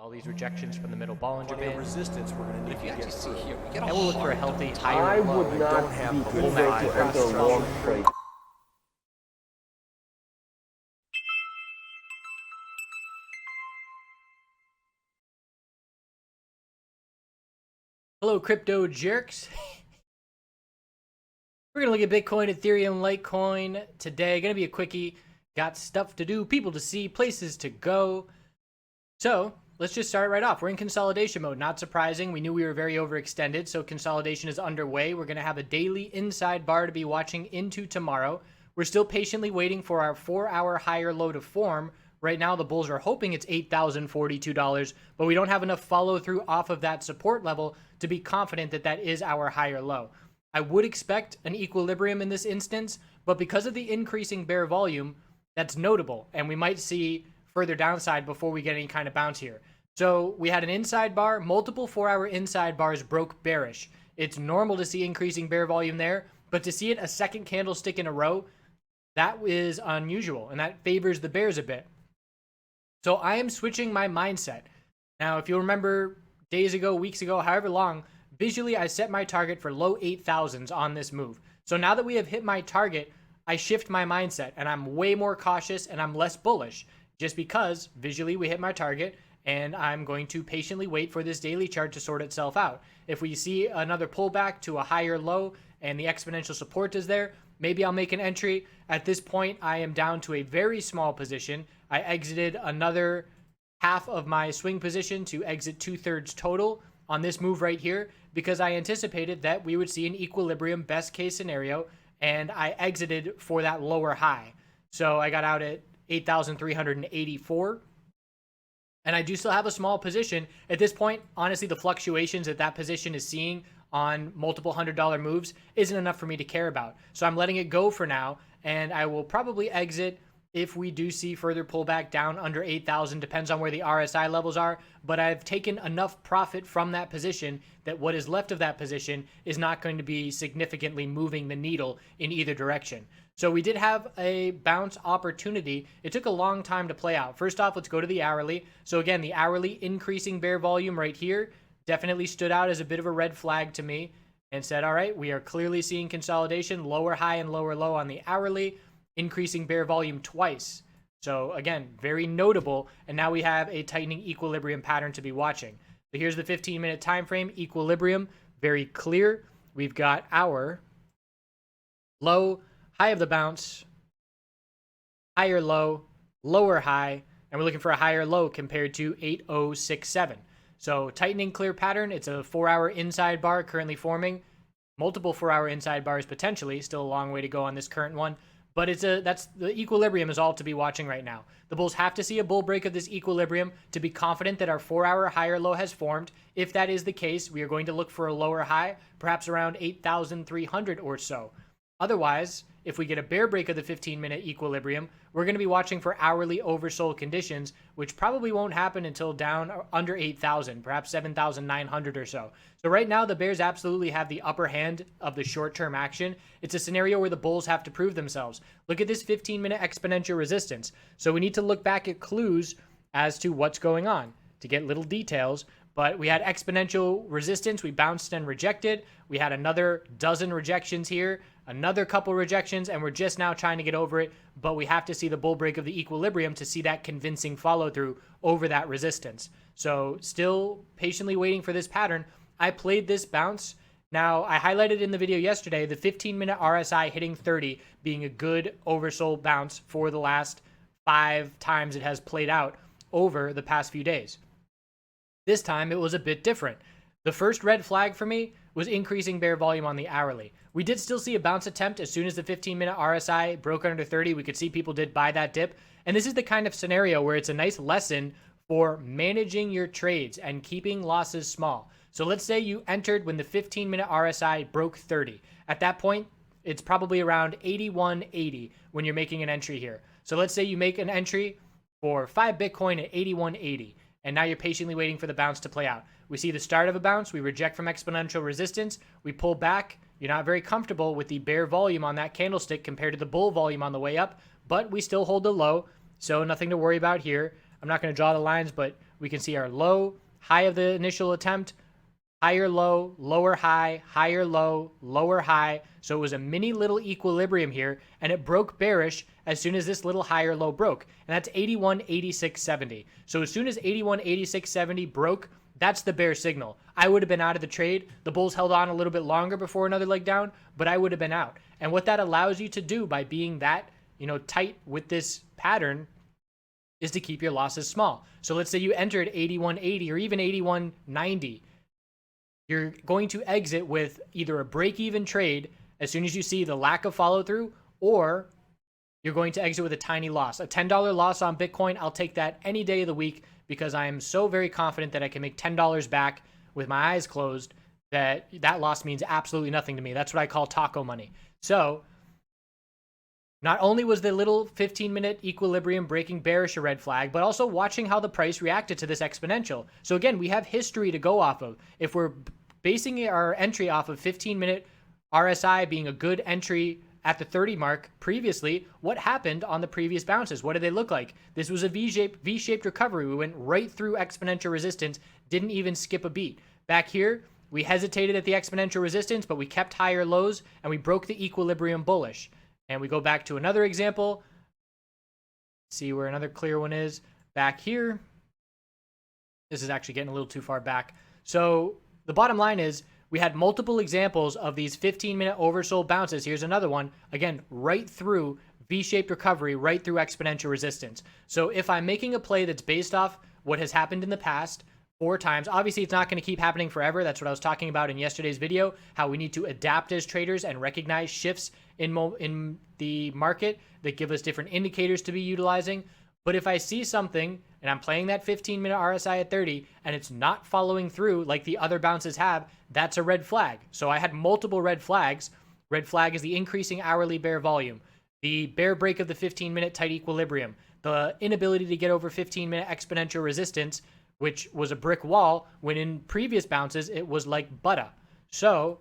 all these rejections from the middle Bollinger Band. Resistance we're going to need. If you actually see here, we get a And we'll look for a healthy higher I low. would not don't have be the convinced pullback to to enter cross long structure. trade. Hello, crypto jerks. We're going to look at Bitcoin, Ethereum, Litecoin today. Going to be a quickie. Got stuff to do, people to see, places to go. So let's just start right off. We're in consolidation mode. Not surprising. We knew we were very overextended, so consolidation is underway. We're going to have a daily inside bar to be watching into tomorrow. We're still patiently waiting for our 4-hour higher low to form. Right now, the bulls are hoping it's $8,042, but we don't have enough follow through off of that support level to be confident that that is our higher low. I would expect an equilibrium in this instance, but because of the increasing bear volume, that's notable, and we might see further downside before we get any kind of bounce here. So we had an inside bar, multiple 4-hour inside bars broke bearish. It's normal to see increasing bear volume there, but to see it a second candlestick in a row, that is unusual, and that favors the bears a bit. So I am switching my mindset. Now, if you'll remember days ago, weeks ago, however long, visually I set my target for low 8,000s on this move. So now that we have hit my target, I shift my mindset and I'm way more cautious and I'm less bullish just because visually we hit my target and I'm going to patiently wait for this daily chart to sort itself out. If we see another pullback to a higher low and the exponential support is there, maybe I'll make an entry. At this point, I am down to a very small position. I exited another half of my swing position to exit 2/3 total on this move right here because I anticipated that we would see an equilibrium best case scenario, and I exited for that lower high. So I got out at 8,384. And I do still have a small position. At this point, honestly, the fluctuations that position is seeing on multiple $100 moves isn't enough for me to care about. So I'm letting it go for now, and I will probably exit if we do see further pullback down under 8,000, depends on where the RSI levels are, but I've taken enough profit from that position that what is left of that position is not going to be significantly moving the needle in either direction. So we did have a bounce opportunity. It took a long time to play out. First off, let's go to the hourly. So again, the hourly increasing bear volume right here definitely stood out as a bit of a red flag to me and said, all right, we are clearly seeing consolidation, lower high and lower low on the hourly, increasing bear volume twice. So again, very notable. And now we have a tightening equilibrium pattern to be watching. So here's the 15-minute time frame equilibrium, very clear. We've got our low, high of the bounce, higher low, lower high, and we're looking for a higher low compared to 8067. So tightening clear pattern. It's a 4-hour inside bar currently forming, multiple 4-hour inside bars potentially, still a long way to go on this current one. But that's the equilibrium is all to be watching right now. The bulls have to see a bull break of this equilibrium to be confident that our 4-hour higher low has formed. If that is the case, we are going to look for a lower high, perhaps around 8,300 or so. Otherwise, if we get a bear break of the 15-minute equilibrium, we're going to be watching for hourly oversold conditions, which probably won't happen until down under 8,000, perhaps 7,900 or so. So right now, the bears absolutely have the upper hand of the short-term action. It's a scenario where the bulls have to prove themselves. Look at this 15-minute exponential resistance. So we need to look back at clues as to what's going on to get little details. But we had exponential resistance. We bounced and rejected. We had another dozen rejections here, another couple rejections, and we're just now trying to get over it. But we have to see the bull break of the equilibrium to see that convincing follow through over that resistance. So still patiently waiting for this pattern. I played this bounce. Now, I highlighted in the video yesterday the 15-minute RSI hitting 30 being a good oversold bounce for the last 5 times it has played out over the past few days. This time, it was a bit different. The first red flag for me was increasing bear volume on the hourly. We did still see a bounce attempt as soon as the 15-minute RSI broke under 30. We could see people did buy that dip. And this is the kind of scenario where it's a nice lesson for managing your trades and keeping losses small. So let's say you entered when the 15-minute RSI broke 30. At that point, it's probably around 81.80 when you're making an entry here. So let's say you make an entry for 5 Bitcoin at 81.80. And now you're patiently waiting for the bounce to play out. We see the start of a bounce. We reject from exponential resistance. We pull back. You're not very comfortable with the bear volume on that candlestick compared to the bull volume on the way up, but we still hold the low, so nothing to worry about here. I'm not going to draw the lines, but we can see our low, high of the initial attempt, higher low, lower high, higher low, lower high. So it was a mini little equilibrium here, and it broke bearish as soon as this little higher low broke. And that's 81.8670. So as soon as 81.8670 broke, that's the bear signal. I would have been out of the trade. The bulls held on a little bit longer before another leg down, but I would have been out. And what that allows you to do by being that, tight with this pattern is to keep your losses small. So let's say you entered 81.80 or even 81.90. You're going to exit with either a break-even trade as soon as you see the lack of follow-through, or you're going to exit with a tiny loss. A $10 loss on Bitcoin, I'll take that any day of the week because I am so very confident that I can make $10 back with my eyes closed that loss means absolutely nothing to me. That's what I call taco money. So not only was the little 15-minute equilibrium breaking bearish a red flag, but also watching how the price reacted to this exponential. So again, we have history to go off of. If we're basing our entry off of 15-minute RSI being a good entry at the 30 mark previously, what happened on the previous bounces? What did they look like? This was a V-shaped recovery. We went right through exponential resistance, didn't even skip a beat. Back here, we hesitated at the exponential resistance, but we kept higher lows, and we broke the equilibrium bullish. And we go back to another example. See where another clear one is. Back here. This is actually getting a little too far back. So the bottom line is we had multiple examples of these 15-minute oversold bounces. Here's another one. Again, right through V-shaped recovery, right through exponential resistance. So if I'm making a play that's based off what has happened in the past 4 times, obviously it's not going to keep happening forever. That's what I was talking about in yesterday's video, how we need to adapt as traders and recognize shifts in the market that give us different indicators to be utilizing. But if I see something and I'm playing that 15-minute RSI at 30 and it's not following through like the other bounces have, that's a red flag. So I had multiple red flags. Red flag is the increasing hourly bear volume, the bear break of the 15-minute tight equilibrium, the inability to get over 15-minute exponential resistance, which was a brick wall when in previous bounces it was like butter. So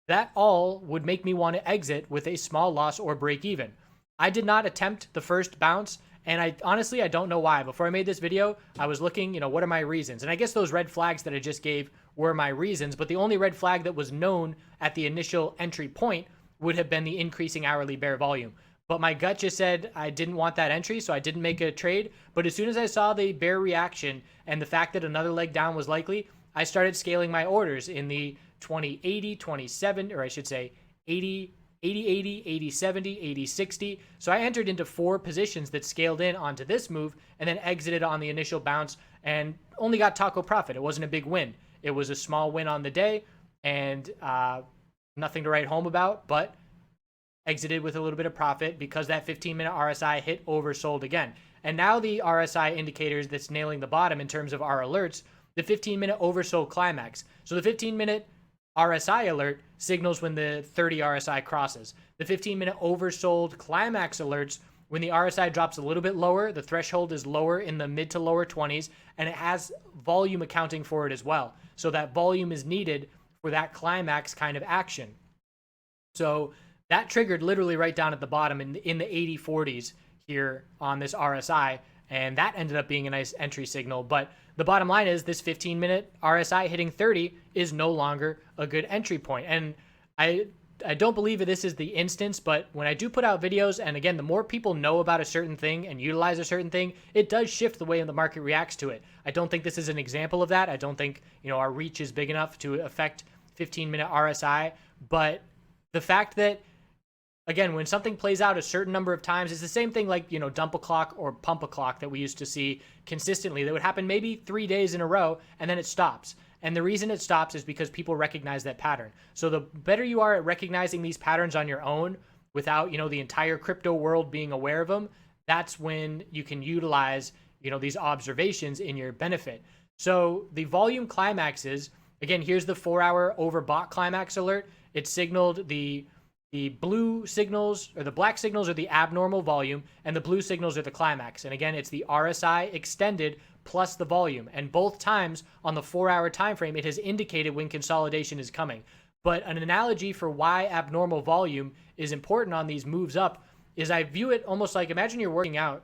that all would make me want to exit with a small loss or break even. I did not attempt the first bounce, and I honestly don't know why. Before I made this video, I was looking, what are my reasons? And I guess those red flags that I just gave were my reasons, but the only red flag that was known at the initial entry point would have been the increasing hourly bear volume. But my gut just said I didn't want that entry, so I didn't make a trade. But as soon as I saw the bear reaction and the fact that another leg down was likely, I started scaling my orders in the 2080, 27, or I should say 80, 80, 80, 70, 80, 60. So I entered into 4 positions that scaled in onto this move and then exited on the initial bounce and only got taco profit. It wasn't a big win. It was a small win on the day and nothing to write home about, but exited with a little bit of profit because that 15-minute RSI hit oversold again. And now the RSI indicators that's nailing the bottom in terms of our alerts, the 15-minute oversold climax. So the 15-minute RSI alert signals when the 30 RSI crosses. The 15-minute oversold climax alerts when the RSI drops a little bit lower, the threshold is lower in the mid to lower 20s, and it has volume accounting for it as well. So that volume is needed for that climax kind of action. So that triggered literally right down at the bottom in the 80-40s here on this RSI, and that ended up being a nice entry signal. But the bottom line is this 15-minute RSI hitting 30 is no longer a good entry point. And I don't believe that this is the instance, but when I do put out videos, and again, the more people know about a certain thing and utilize a certain thing, it does shift the way the market reacts to it. I don't think this is an example of that. I don't think, our reach is big enough to affect 15-minute RSI, but the fact that, again, when something plays out a certain number of times, it's the same thing like, dump a clock or pump a clock that we used to see consistently. That would happen maybe 3 days in a row, and then it stops. And the reason it stops is because people recognize that pattern. So the better you are at recognizing these patterns on your own without, the entire crypto world being aware of them, that's when you can utilize, these observations in your benefit. So the volume climaxes, again, here's the 4-hour overbought climax alert. It signaled the blue signals, or the black signals are the abnormal volume, and the blue signals are the climax. And again, it's the RSI extended plus the volume. And both times on the 4-hour time frame, it has indicated when consolidation is coming. But an analogy for why abnormal volume is important on these moves up is I view it almost like, imagine you're working out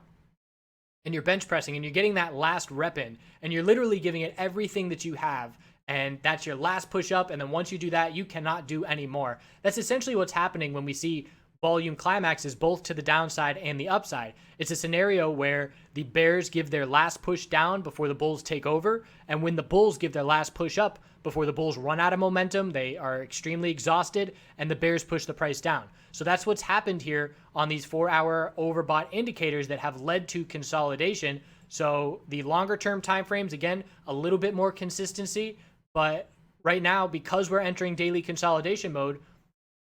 and you're bench pressing and you're getting that last rep in and you're literally giving it everything that you have, and that's your last push up, and then once you do that, you cannot do any more. That's essentially what's happening when we see volume climaxes both to the downside and the upside. It's a scenario where the bears give their last push down before the bulls take over, and when the bulls give their last push up before the bulls run out of momentum, they are extremely exhausted, and the bears push the price down. So that's what's happened here on these 4-hour overbought indicators that have led to consolidation. So the longer term timeframes, again, a little bit more consistency, but right now, because we're entering daily consolidation mode,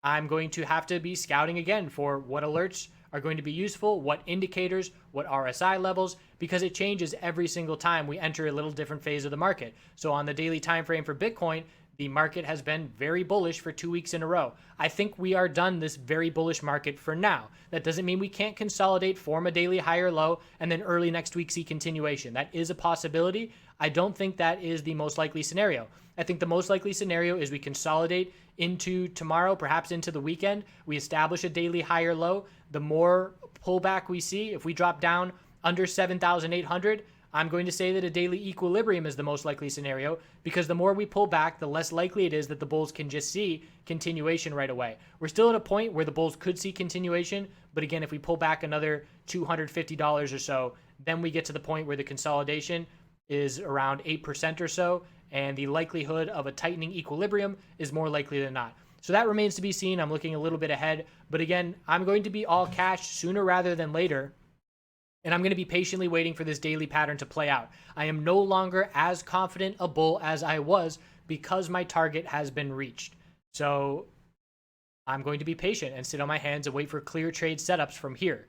I'm going to have to be scouting again for what alerts are going to be useful, what indicators, what RSI levels, because it changes every single time we enter a little different phase of the market. So on the daily time frame for Bitcoin, the market has been very bullish for 2 weeks in a row. I think we are done this very bullish market for now. That doesn't mean we can't consolidate, form a daily higher low, and then early next week see continuation. That is a possibility. I don't think that is the most likely scenario. I think the most likely scenario is we consolidate into tomorrow, perhaps into the weekend. We establish a daily higher low. The more pullback we see, if we drop down under 7,800, I'm going to say that a daily equilibrium is the most likely scenario, because the more we pull back, the less likely it is that the bulls can just see continuation right away. We're still at a point where the bulls could see continuation, but again, if we pull back another $250 or so, then we get to the point where the consolidation is around 8% or so, and the likelihood of a tightening equilibrium is more likely than not. So that remains to be seen. I'm looking a little bit ahead, but again, I'm going to be all cash sooner rather than later. And I'm going to be patiently waiting for this daily pattern to play out. I am no longer as confident a bull as I was because my target has been reached. So I'm going to be patient and sit on my hands and wait for clear trade setups from here.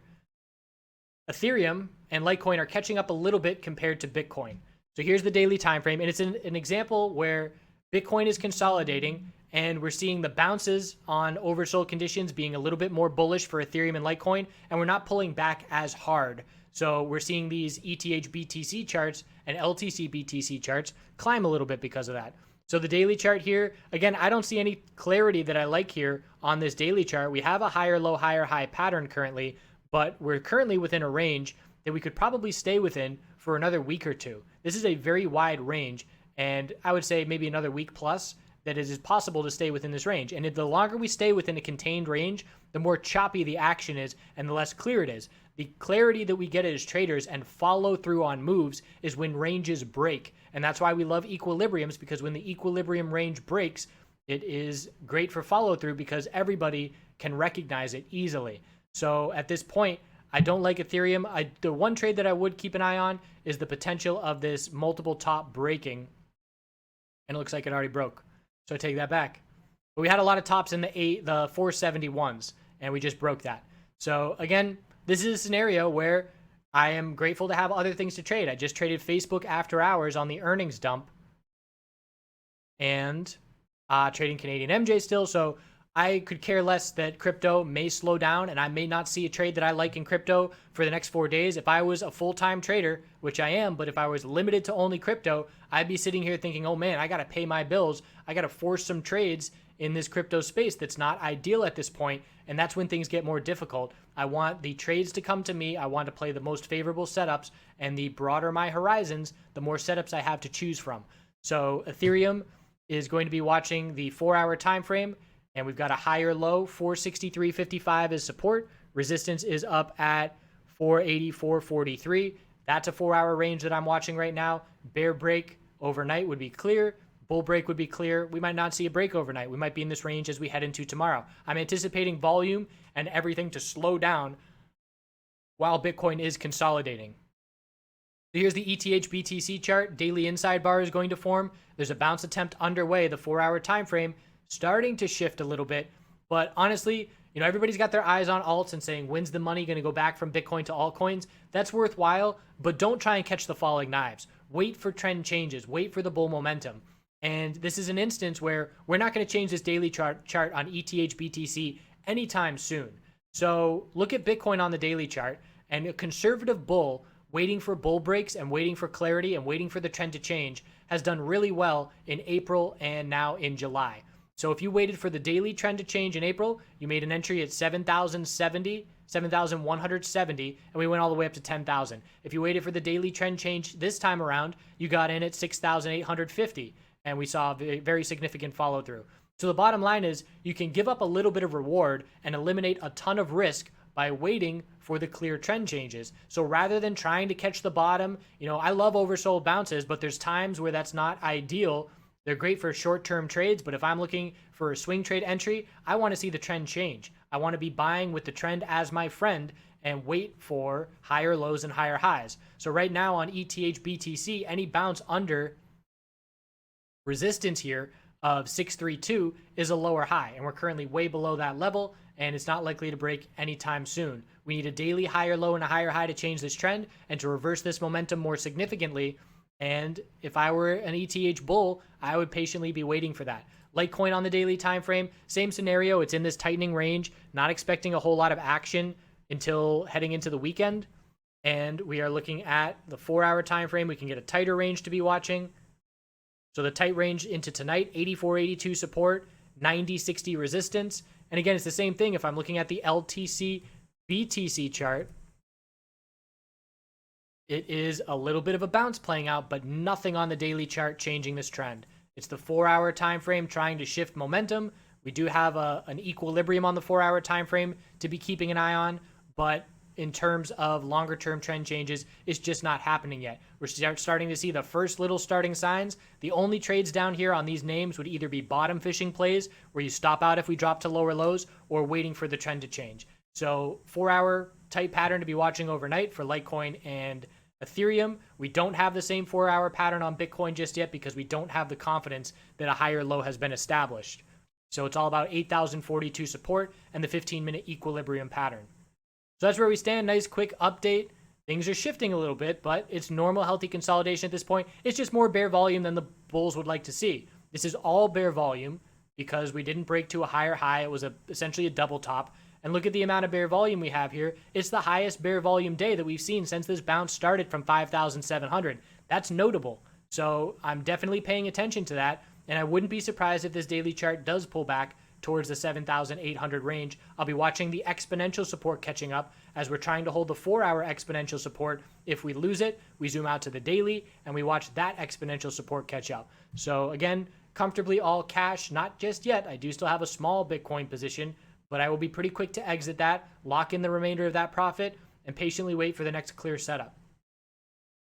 Ethereum and Litecoin are catching up a little bit compared to Bitcoin. So here's the daily time frame, and it's an example where Bitcoin is consolidating, and we're seeing the bounces on oversold conditions being a little bit more bullish for Ethereum and Litecoin, and we're not pulling back as hard. So we're seeing these ETH BTC charts and LTC BTC charts climb a little bit because of that. So the daily chart here, again, I don't see any clarity that I like here on this daily chart. We have a higher low, higher high pattern currently, but we're currently within a range that we could probably stay within for another week or two. This is a very wide range, and I would say maybe another week plus that it is possible to stay within this range. And the longer we stay within a contained range, the more choppy the action is and the less clear it is. The clarity that we get as traders and follow through on moves is when ranges break. And that's why we love equilibriums, because when the equilibrium range breaks, it is great for follow through because everybody can recognize it easily. So at this point, I don't like Ethereum. The one trade that I would keep an eye on is the potential of this multiple top breaking. And it looks like it already broke. So I take that back. But we had a lot of tops in the 471s, and we just broke that. So again, this is a scenario where I am grateful to have other things to trade. I just traded Facebook after hours on the earnings dump, and trading Canadian MJ still. So I could care less that crypto may slow down, and I may not see a trade that I like in crypto for the next 4 days. If I was a full-time trader, which I am, but if I was limited to only crypto, I'd be sitting here thinking, oh man, I got to pay my bills. I got to force some trades in this crypto space that's not ideal at this point, and that's when things get more difficult. I want the trades to come to me. I want to play the most favorable setups, and the broader my horizons, the more setups I have to choose from. So Ethereum is going to be watching the 4-hour time frame, and we've got a higher low, 463.55 as support. Resistance is up at 484.43. That's a 4-hour range that I'm watching right now. Bear break overnight would be clear. Bull break would be clear. We might not see a break overnight. We might be in this range as we head into tomorrow. I'm anticipating volume and everything to slow down while Bitcoin is consolidating. So here's the ETH BTC chart. Daily inside bar is going to form. There's a bounce attempt underway. The 4-hour time frame starting to shift a little bit, but honestly, everybody's got their eyes on alts and saying, when's the money going to go back from Bitcoin to altcoins? That's worthwhile, but don't try and catch the falling knives. Wait for trend changes. Wait for the bull momentum. And this is an instance where we're not going to change this daily chart on ETH BTC anytime soon. So look at Bitcoin on the daily chart, and a conservative bull waiting for bull breaks and waiting for clarity and waiting for the trend to change has done really well in April and now in July. So if you waited for the daily trend to change in April, you made an entry at 7,070, 7,170, and we went all the way up to 10,000. If you waited for the daily trend change this time around, you got in at 6,850, and we saw a very significant follow through. So the bottom line is you can give up a little bit of reward and eliminate a ton of risk by waiting for the clear trend changes. So rather than trying to catch the bottom, I love oversold bounces, but there's times where that's not ideal. They're great for short-term trades, but if I'm looking for a swing trade entry, I want to see the trend change. I want to be buying with the trend as my friend and wait for higher lows and higher highs. So right now on ETH BTC, any bounce under resistance here of 632 is a lower high, and we're currently way below that level, and it's not likely to break anytime soon. We need a daily higher low and a higher high to change this trend and to reverse this momentum more significantly. And if I were an ETH bull, I would patiently be waiting for that. Litecoin on the daily time frame, same scenario. It's in this tightening range, not expecting a whole lot of action until heading into the weekend. And we are looking at the 4-hour time frame. We can get a tighter range to be watching. So the tight range into tonight, 84.82 support, 90.60 resistance. And again, it's the same thing if I'm looking at the LTC BTC chart. It is a little bit of a bounce playing out, but nothing on the daily chart changing this trend. It's the 4-hour time frame trying to shift momentum. We do have an equilibrium on the 4-hour time frame to be keeping an eye on, but in terms of longer term trend changes, it's just not happening yet. We're starting to see the first little starting signs. The only trades down here on these names would either be bottom fishing plays, where you stop out if we drop to lower lows, or waiting for the trend to change. So 4-hour tight pattern to be watching overnight for Litecoin and Ethereum. We don't have the same 4-hour pattern on Bitcoin just yet because we don't have the confidence that a higher low has been established. So it's all about 8,042 support and the 15-minute equilibrium pattern. So that's where we stand. Nice quick update. Things are shifting a little bit, but it's normal, healthy consolidation at this point. It's just more bear volume than the bulls would like to see. This is all bear volume because we didn't break to a higher high. It was essentially a double top. And look at the amount of bear volume we have here. It's the highest bear volume day that we've seen since this bounce started from 5,700. That's notable. So I'm definitely paying attention to that. And I wouldn't be surprised if this daily chart does pull back towards the 7,800 range. I'll be watching the exponential support catching up as we're trying to hold the 4-hour exponential support. If we lose it, we zoom out to the daily and we watch that exponential support catch up. So again, comfortably all cash, not just yet. I do still have a small Bitcoin position, but I will be pretty quick to exit that, lock in the remainder of that profit, and patiently wait for the next clear setup.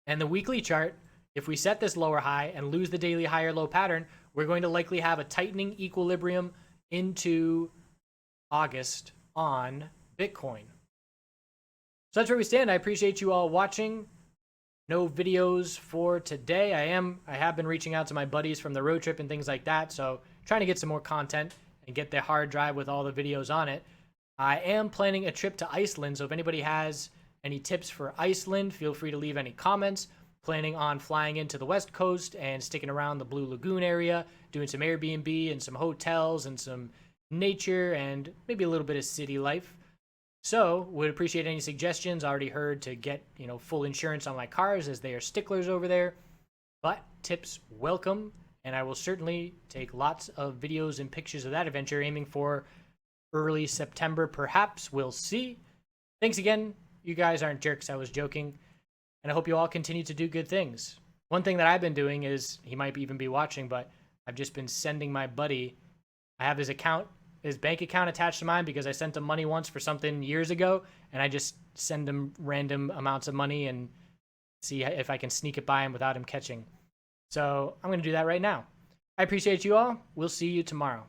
And the weekly chart, if we set this lower high and lose the daily higher low pattern, we're going to likely have a tightening equilibrium into August on Bitcoin. So that's where we stand. I appreciate you all watching. No videos for today. I have been reaching out to my buddies from the road trip and things like that, so trying to get some more content and get the hard drive with all the videos on it. I am planning a trip to Iceland, so if anybody has any tips for Iceland, feel free to leave any comments. Planning on flying into the West Coast and sticking around the Blue Lagoon area, doing some Airbnb and some hotels and some nature and maybe a little bit of city life. So would appreciate any suggestions. Already heard to get, full insurance on my cars as they are sticklers over there. But tips welcome, and I will certainly take lots of videos and pictures of that adventure, aiming for early September perhaps. We'll see. Thanks again. You guys aren't jerks. I was joking. And I hope you all continue to do good things. One thing that I've been doing is, he might even be watching, but I've just been sending my buddy, I have his bank account attached to mine because I sent him money once for something years ago, and I just send him random amounts of money and see if I can sneak it by him without him catching. So I'm going to do that right now. I appreciate you all. We'll see you tomorrow.